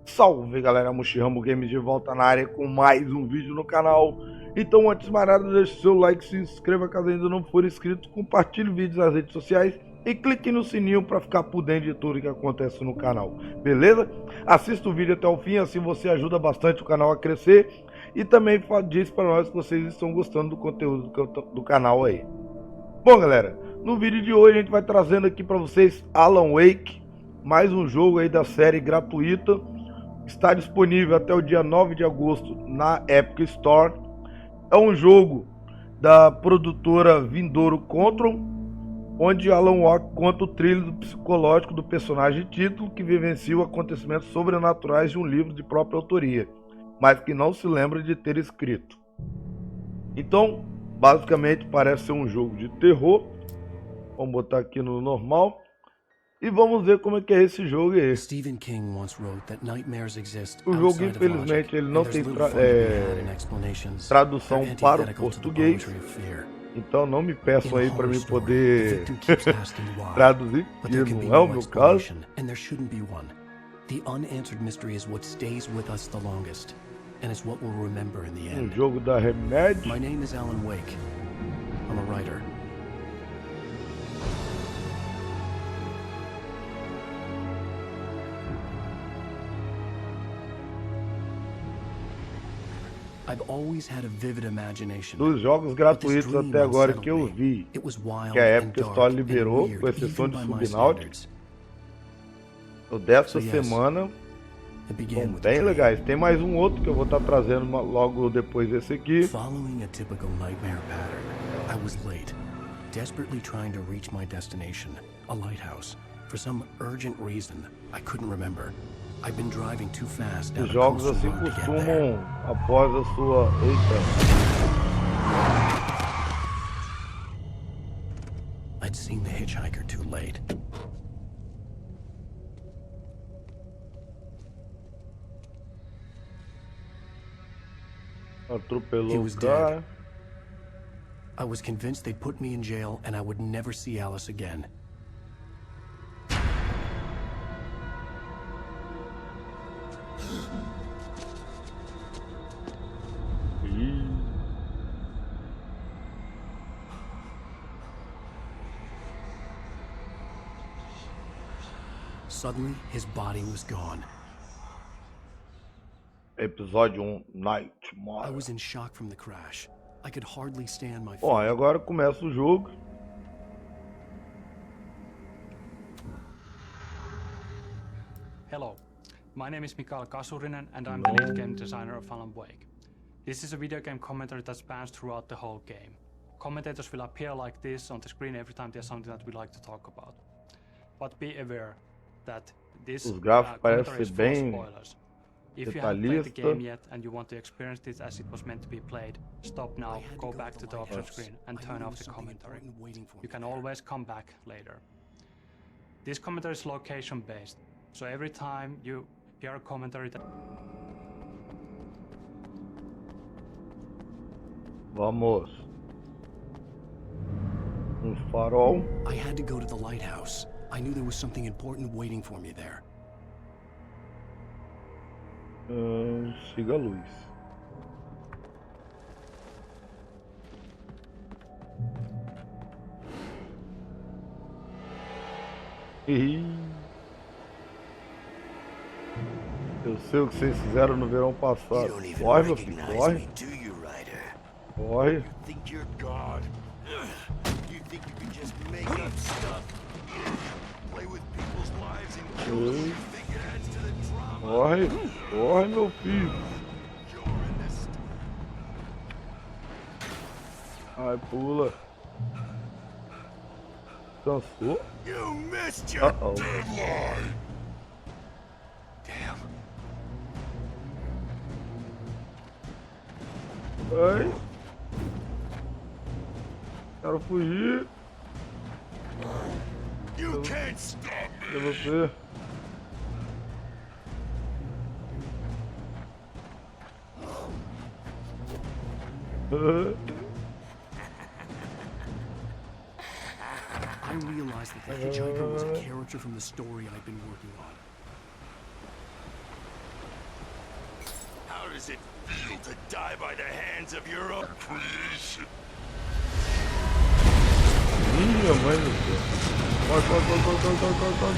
Salve galera, Mushrambo Games de volta na área com mais um vídeo no canal. Então antes de mais nada, deixe seu like, se inscreva caso ainda não for inscrito, compartilhe o vídeo nas redes sociais e clique no sininho para ficar por dentro de tudo que acontece no canal, beleza? Assista o vídeo até o fim, assim você ajuda bastante o canal a crescer e também diz para nós que vocês estão gostando do conteúdo do canal aí. Bom galera, no vídeo de hoje a gente vai trazendo aqui para vocês Alan Wake, mais um jogo aí da série gratuita. Está disponível até o dia 9 de agosto na Epic Store. É um jogo da produtora Vindouro Control, onde Alan Wake conta o thriller psicológico do personagem título que vivencia acontecimentos sobrenaturais de um livro de própria autoria, mas que não se lembra de ter escrito. Então, basicamente parece ser um jogo de terror. Vamos botar aqui no normal. E vamos ver como é que é esse jogo aí. O jogo, infelizmente, ele não tem tradução para o português. Então não me peçam aí para mim poder traduzir, porque não é o meu caso. Um jogo da Remedy. My name is Alan Wake. I'm a writer. Dos jogos gratuitos até agora que eu vi, que a Epic Store liberou, com exceção de Subnautica, o dessa semana, são bem legais. Tem mais um outro que eu vou estar trazendo logo depois desse aqui. Following a typical nightmare pattern, I was late, desperately trying to reach my destination, a lighthouse. For some urgent reason, I couldn't remember. I've been driving too fast. Os jogos assim costumam, após a sua... Eita. I'd seen the hitchhiker too late. Atropelou o cara. I was convinced they'd put me in jail and I would never see Alice again. Suddenly, his body was gone. Episódio 1, Nightmare. I was in shock from the crash. I could hardly stand my feet. Bom, e agora começa o jogo. Hello, my name is Mikael Kasurinen and I'm the lead game designer of Alan Wake. This is a video game commentary that spans throughout the whole game. Commentators will appear like this on the screen every time there's something that we like to talk about. But be aware that this commentary is full of spoilers. If you haven't played the game yet and you want to experience this as it was meant to be played, stop now, go back to the option screen and turn off the commentary. You can always come back later. This commentary is location based, so every time you hear a commentary that... Vamos. Farol. I had to go to the lighthouse. I knew there was something important waiting for me there. Siga-nos. Eu sei o que vocês fizeram no verão passado. Corre, meu filho, corre. Corre. Corre, corre, meu filho. Ai, pula. Cansou? Uh-oh. Ai. Quero fugir. É você. I realized that the hitchhiker was a character from the story I'd been working on. How does it feel to die by the hands of your own creation? Minha mãe do céu.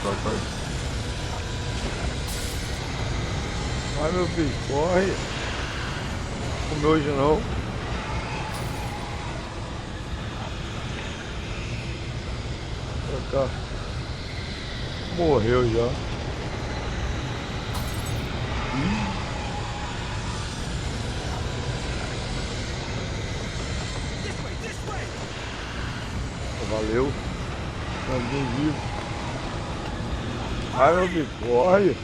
Corre. Vai, meu filho, corre. Comeu hoje não. Pra cá. Morreu já. Valeu. Alguém vivo. Vai, meu filho, corre.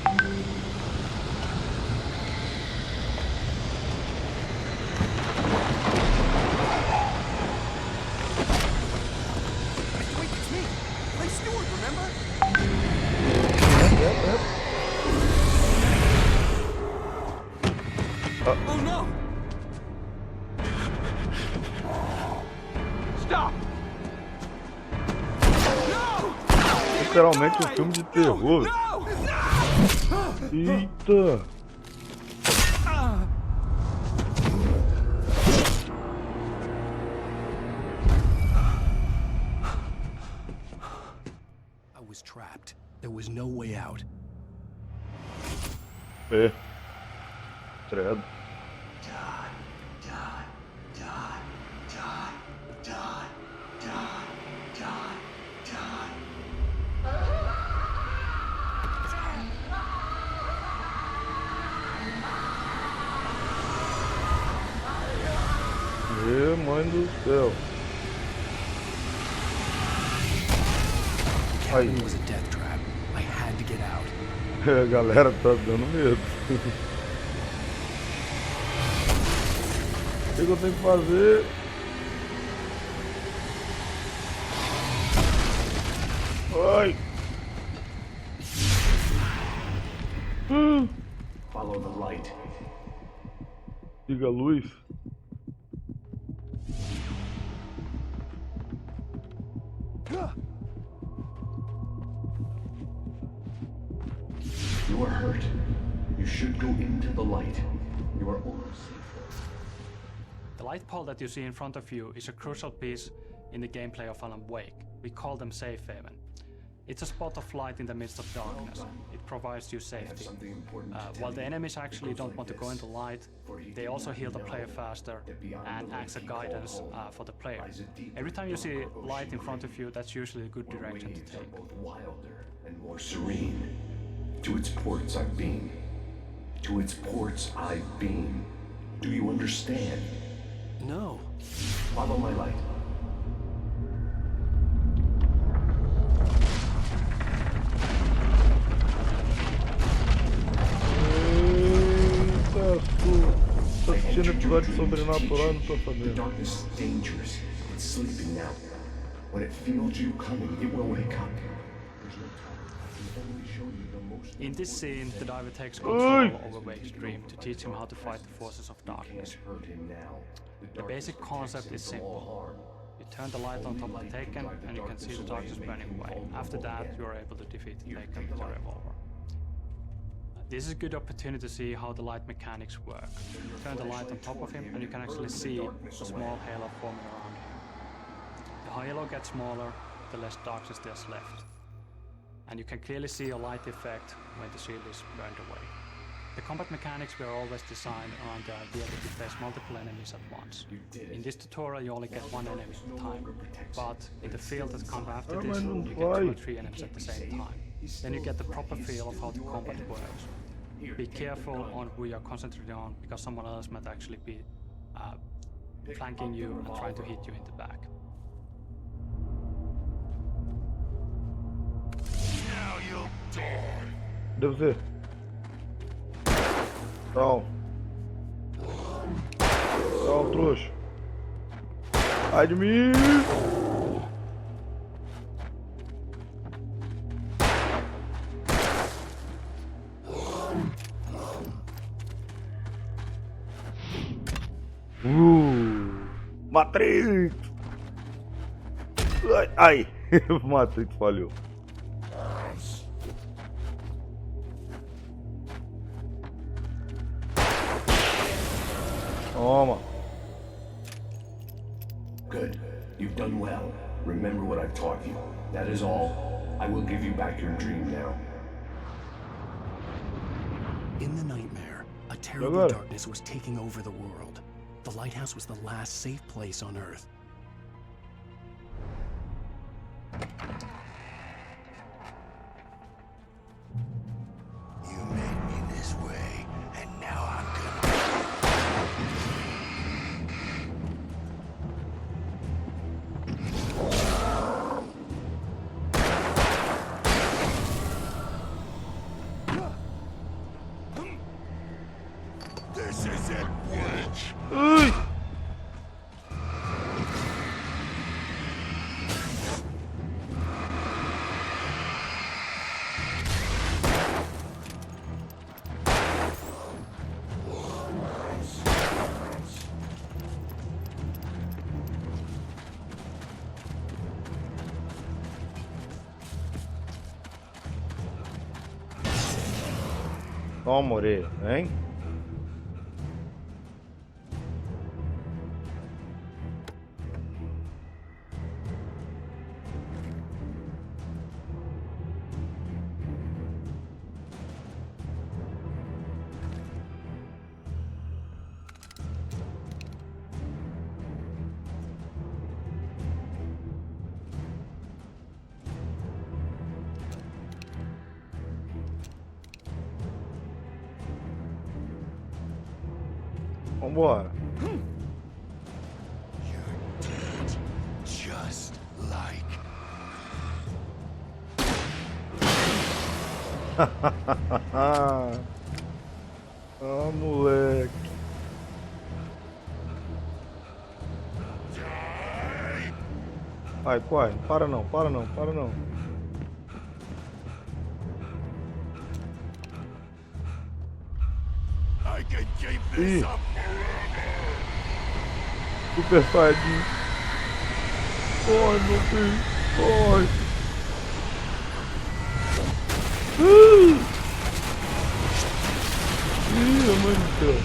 Oh no! Stop! Literalmente um filme de terror. Eita! I was trapped. There was no way out. É. Credo. Meu mãe do céu. Aí. It was a death trap. I had to get out. A galera tá dando medo. O que eu tenho que fazer? Ai. Follow the light. Siga a luz. You are hurt. You should go into the light. You are almost safe. The light pole that you see in front of you is a crucial piece in the gameplay of Alan Wake. We call them safe haven. It's a spot of light in the midst of darkness. It provides you safety. While the enemies actually don't want to go into light, they also heal the player faster and acts as guidance for the player. Every time you see light in front of you, that's usually a good direction to take. Both wilder and more serene. To its ports I've been. To its ports I've been. Do you understand? No. Follow my light. Tô assistindo episódio sobrenatural e não tô The sabendo. darkness is dangerous. It's sleeping now. When it feels you coming, it will wake up. There's no time. I can only show you the most. In this scene, the diver takes control over Wake's dream to teach him how to fight the forces of Can't darkness. hurt him now. The basic concept is simple. You turn the light on top of the Taken and you can see the darkness burning away. After that, you are able to defeat the Taken with your revolver. This is a good opportunity to see how the light mechanics work. Turn the light on top of him and you can actually see a small halo forming around him. The halo gets smaller, the less darkness there's left. And you can clearly see a light effect when the shield is burned away. The combat mechanics were always designed around the idea that you face multiple enemies at once. In this tutorial you only get one enemy at a time, but in the field that comes after this you get 2 or 3 enemies at the same time. Then you get the proper feel of how the combat works. Be careful on who you're concentrating on, because someone else might actually be flanking you and trying to hit you in the back. Now you'll die. Deve ser. Tchau. Tchau, trouxa. Sai de mim. Matrix! Ai, ai. Matrix falhou. Toma. Good. You've done well. Remember what I've taught you. That is all. I will give you back your dream now. In the nightmare, a terrible darkness was taking over the world. The lighthouse was the last safe place on Earth. You made me this way, and now I'm gonna... This is it, witch! Ai. Toma, orelha, hein? Vambora. You're dead, just like... Ah, moleque. Vai, corre. Para não, para não, para não. I can keep Ih. this up. Super Saiyajin. Corre, meu filho. Corre. Ih, mãe do céu.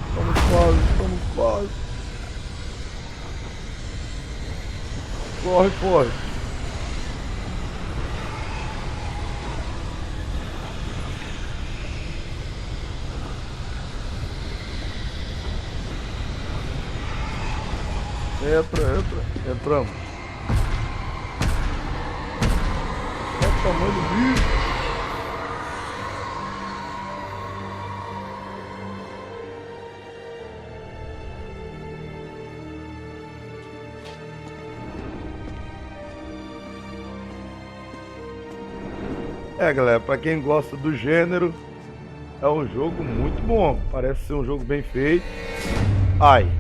Estamos quase, estamos quase. Corre, corre. Entra, entra, entramos. Olha o tamanho do bicho. Galera, pra quem gosta do gênero, é um jogo muito bom. Parece ser um jogo bem feito. Ai.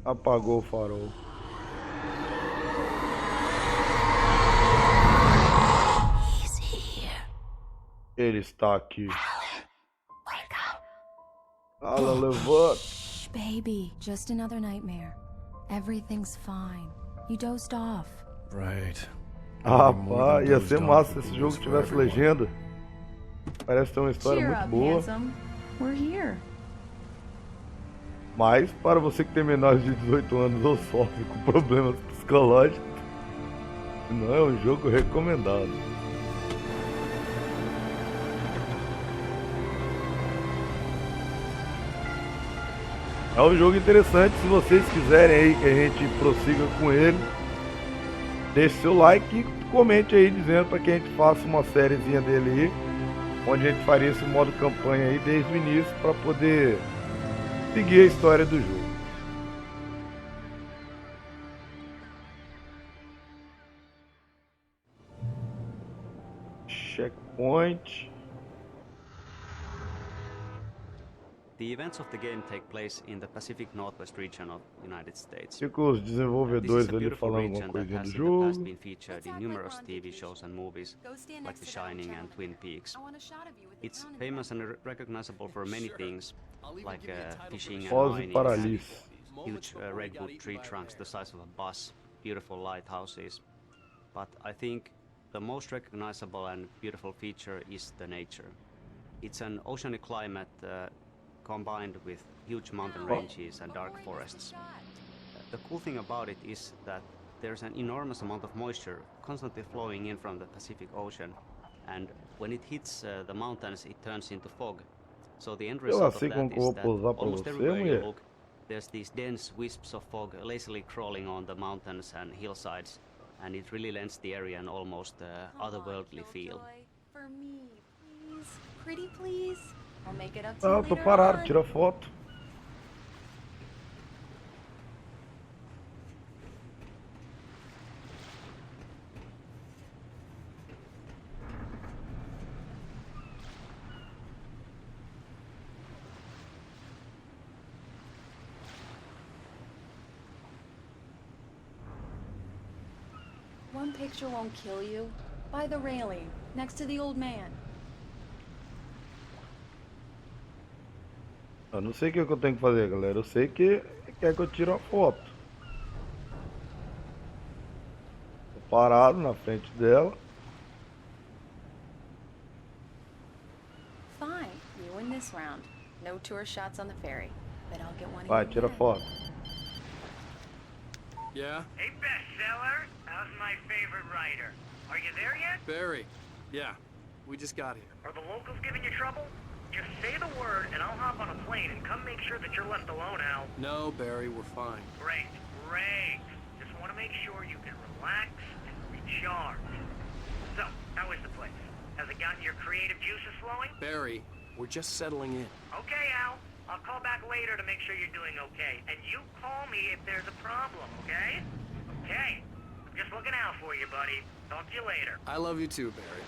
Apagou o farol. Ele está aqui. Fala, levanta. Baby, just another nightmare. Everything's fine. You dozed off. Right. Rapaz, ia ser massa se esse jogo tivesse legenda. Parece ter uma história Cheer muito up, boa. handsome. We're here. Mas, para você que tem menores de 18 anos ou sofre com problemas psicológicos, não é um jogo recomendado. É um jogo interessante, se vocês quiserem aí que a gente prossiga com ele, deixe seu like e comente aí dizendo para que a gente faça uma sériezinha dele aí, onde a gente faria esse modo campanha aí desde o início para poder seguir a história do jogo. Checkpoint. The events of the game take place in the Pacific Northwest region of the United States. Fica os This desenvolvedores is a ali beautiful falando alguma region that coisinha has do in the past jogo. been featured in numerous TV shows and movies, like The Shining and Twin Peaks. It's famous and recognizable for many things, like fishing and Pose mining, para and Alice. huge redwood tree trunks the size of a bus, beautiful lighthouses. But I think the most recognizable and beautiful feature is the nature. It's an oceanic climate combined with huge mountain ranges and dark forests. The cool thing about it is that there's an enormous amount of moisture constantly flowing in from the Pacific Ocean, and when it hits the mountains it turns into fog. So the end result of that is that almost everywhere you look, there's these dense wisps of fog lazily crawling on the mountains and hillsides, and it really lends the area an almost otherworldly feel. For me, please. Pretty please. I'll make it up to Ah, you tô later parado, on. tira foto. One picture won't kill you. By the railing, next to the old man. Eu não sei o que eu tenho que fazer, galera. Eu sei que quer que eu tire uma foto. Tô parado na frente dela. Fine, you win this round. No tour shots on the ferry, but I'll get one. Vai, tira foto. Yeah? Hey, bestseller, how's my favorite writer? Are you there yet? Barry. Yeah, we just got here. Are the locals giving you trouble? Just say the word and I'll hop on a plane and come make sure that you're left alone, Al. No, Barry, we're fine. Great, great. Just want to make sure you can relax and recharge. So, how is the place? Has it gotten your creative juices flowing? Barry, we're just settling in. Okay, Al. I'll call back later to make sure you're doing okay. And you call me if there's a problem, okay? Okay. I'm just looking out for you, buddy. Talk to you later. I love you too, Barry.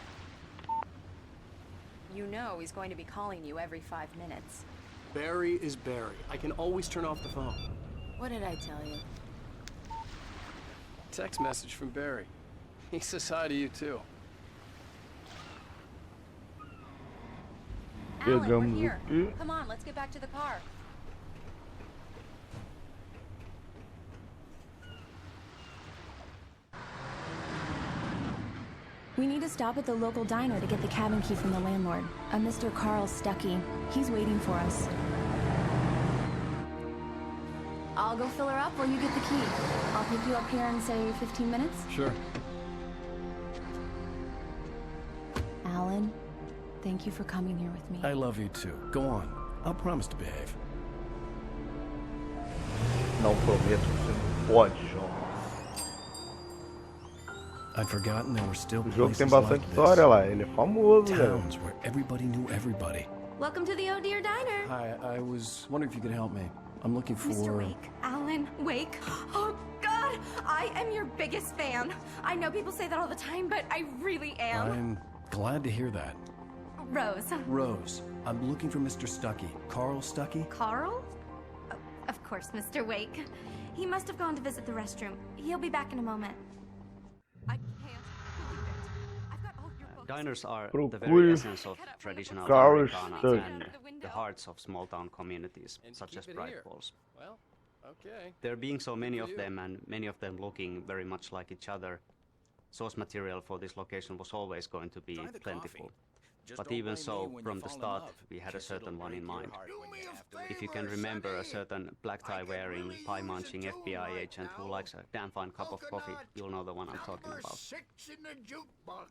You know he's going to be calling you every 5 minutes. Barry is Barry. I can always turn off the phone. What did I tell you? Text message from Barry. He says hi to you too. Alan, we're Pegamos here. aqui. Come on, let's get back to the car. We need to stop at the local diner to get the cabin key from the landlord, a Mr. Carl Stuckey. He's waiting for us. I'll go fill her up while you get the key. I'll pick you up here in, say, 15 minutes. Sure. Alan, thank you for coming here with me. I love you too. Go on. I'll promise to behave. Não prometo, você não pode, João. I'd forgotten there were still O jogo tem places bastante like história this. lá, ele é famoso, velho. Towns where everybody knew everybody. Welcome to the Oh Dear Diner. Hi, I was wondering if you could help me. I'm looking for... Mr. Wake. Alan Wake. Oh, God! I am your biggest fan. I know people say that all the time, but I really am. I'm glad to hear that. Rose. Rose, I'm looking for Mr. Stuckey. Carl Stuckey? Carl? Oh, of course, Mr. Wake. He must have gone to visit the restroom. He'll be back in a moment. I can't believe it. I've got all your books. Diners are the Procure very essence of traditional Carl Americana Stuckey. and the hearts of small-town communities, such as Bright Falls. Well, okay. There being so many of them, and many of them looking very much like each other, source material for this location was always going to be plentiful. But even so, from the start, we had a certain one in mind. If you can remember a certain black tie-wearing, pie-munching FBI agent who likes a damn fine cup of coffee, you'll know the one I'm talking about. 6 in the jukebox.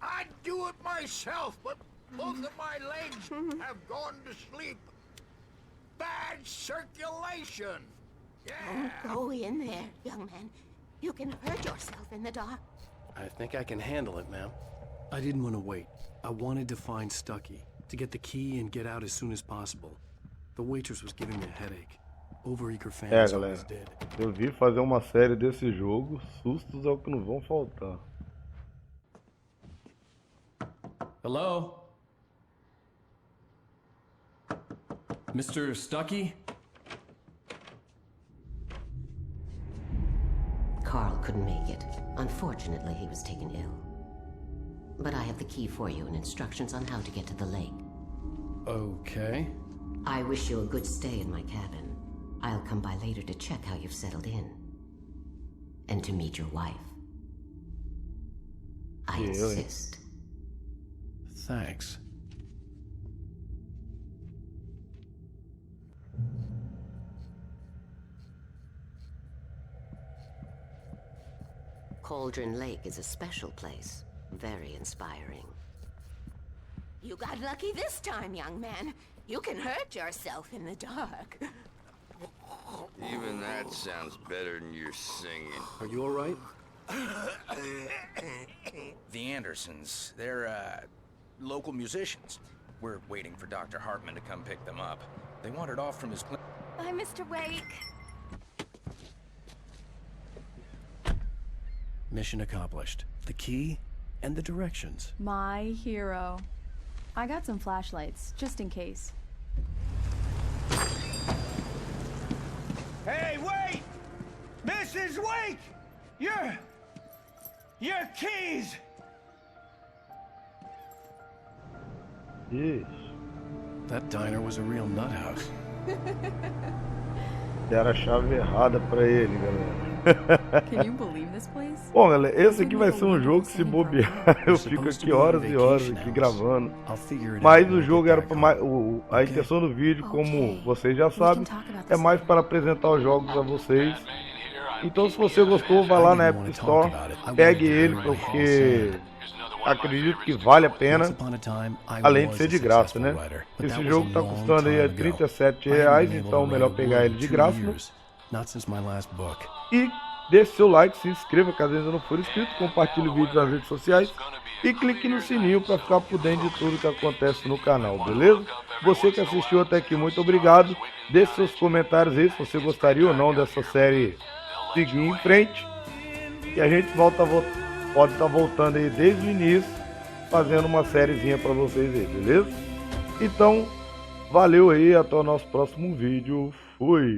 I'd do it myself, but both of my legs have gone to sleep. Bad circulation. Yeah. Don't go in there, young man. You can hurt yourself in the dark. I think I can handle it, ma'am. I didn't want to wait. I wanted to find Stuckey, to get the key and get out as soon as possible. The waitress was giving me a headache. Overeager fans galera, always did. eu vi fazer uma série desse jogo, sustos é o que não vão faltar. Hello? Mr. Stucky? Carl couldn't make it. Unfortunately, he was taken ill. But I have the key for you and instructions on how to get to the lake. Okay. I wish you a good stay in my cabin. I'll come by later to check how you've settled in. And to meet your wife. I insist. Thanks. Cauldron Lake is a special place. Very inspiring. You got lucky this time, young man. You can hurt yourself in the dark. Even that sounds better than your singing. Are you all right? The Andersons, they're, local musicians. We're waiting for Dr. Hartman to come pick them up. They wandered off from his clinic. Bye, Mr. Wake. Mission accomplished. The key and the directions. My hero. I got some flashlights, just in case. Hey, wait! Mrs. Wake! Your keys! Yes. That diner was a real nut house. Deram a chave errada pra ele, galera. Can you believe this place? Bom, galera, esse aqui vai ser um jogo que, se bobear, eu fico aqui horas e horas aqui gravando. Mas o jogo era para mais, a intenção do vídeo, como vocês já sabem, é mais para apresentar os jogos a vocês. Então, se você gostou, vá lá na Epic Store, pegue ele, porque acredito que vale a pena, além de ser de graça, né? Esse jogo tá custando aí R$37, então é melhor pegar ele de graça, né? E deixe seu like, se inscreva caso ainda não for inscrito, compartilhe o vídeo nas redes sociais e clique no sininho para ficar por dentro de tudo que acontece no canal, beleza? Você que assistiu até aqui, muito obrigado. Deixe seus comentários aí se você gostaria ou não dessa série seguir em frente. E a gente pode estar voltando aí desde o início, fazendo uma sériezinha para vocês aí, beleza? Então, valeu aí, até o nosso próximo vídeo. Fui!